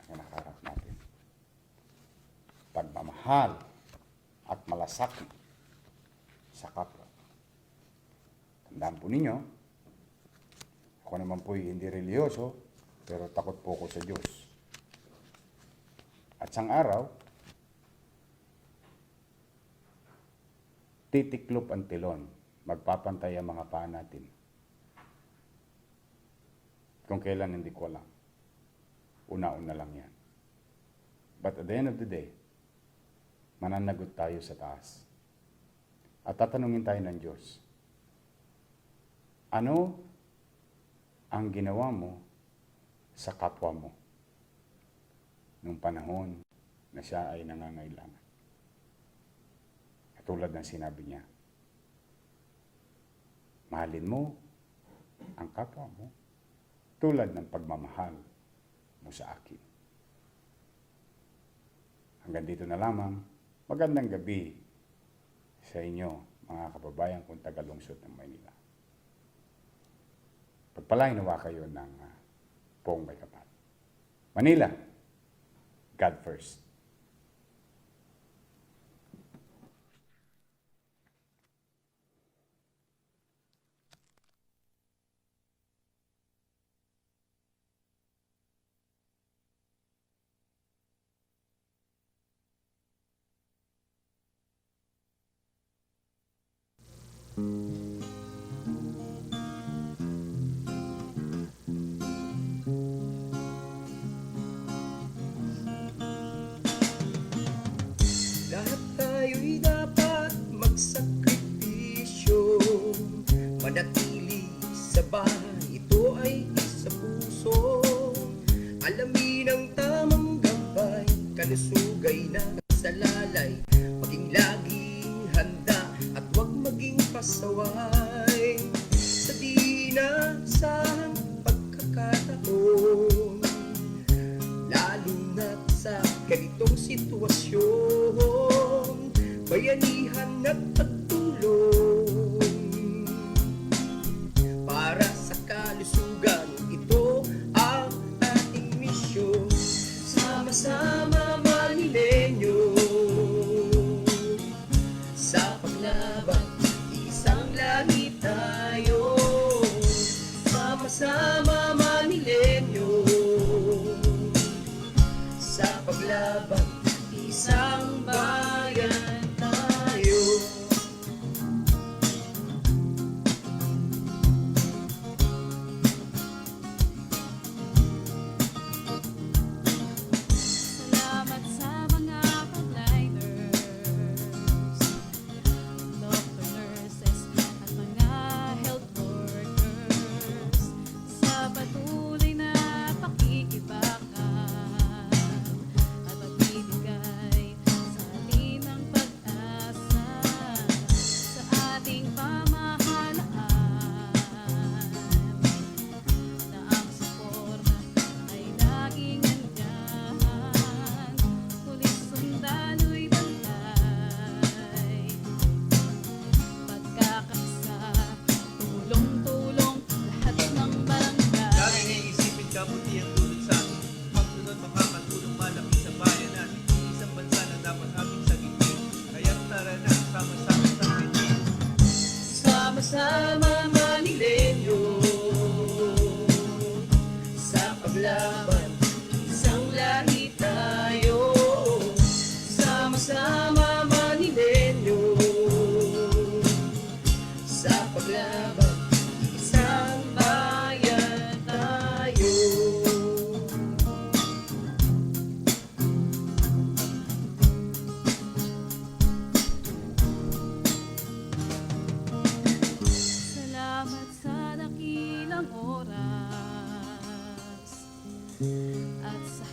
na nakaharap natin. Pagmamahal at malasakit sa kapwa. Tandaan po ninyo, ako naman po'y hindi reliyoso, pero takot po ako sa Diyos. At sang araw, titiklop ang tilon, magpapantay ang mga paa natin. Kung kailan hindi ko alam. Una-una lang yan. But at the end of the day, mananagot tayo sa taas. At tatanungin tayo ng Diyos, ano ang ginawa mo sa kapwa mo nung panahon na siya ay nangangailangan? Katulad ng sinabi niya, mahalin mo ang kapwa mo tulad ng pagmamahal mo sa akin. Hanggang dito na lamang. Magandang gabi sa inyo, mga kababayan kong taga-lungsod ng Maynila. Pagpalain nawa kayo ng Poong May Kapal. Manila, God first. Lahat tayo'y dapat magsakripisyo, manatili sa bahay, ito ay isa puso. Alamin ang tamang gabay, kalusugay na salalay, maging laging handa at huwag maging pasaway. Sa di nasahang pagkakataon, lalo na't sa ganitong sitwasyon, bayanihan at pagtulong para sa kalusugan, ito ang ating misyon. Sama-sama Manilenyo, sa paglaban, isang langit tayo. Sama-sama Manilenyo, sa paglaban, isang bayan tayo. Salamat sa mga frontliners, doctor, nurses, at mga health workers, sa patuloy na pakikibaka at pagbibigay sa atin ng pag-asa sa ating pamahalaan, na ang suporta ay laging nandyan, pulis, sundalo'y bantay, pagkakaisa, tulong-tulong lahat ng barangay. Laging iisipin kabutihan tulad sa atin, pagsunod makakatulong malaki sa bayan natin, isang bansa na dapat aming sagitin. Kaya't tara na, sama-sama sa atin. Sama-sama Manilenyo, sa paglaban, isang lahi tayo. Sama-sama Manilenyo, sa paglaban, isang bayan tayo. Salamat sa dakilang oras at sa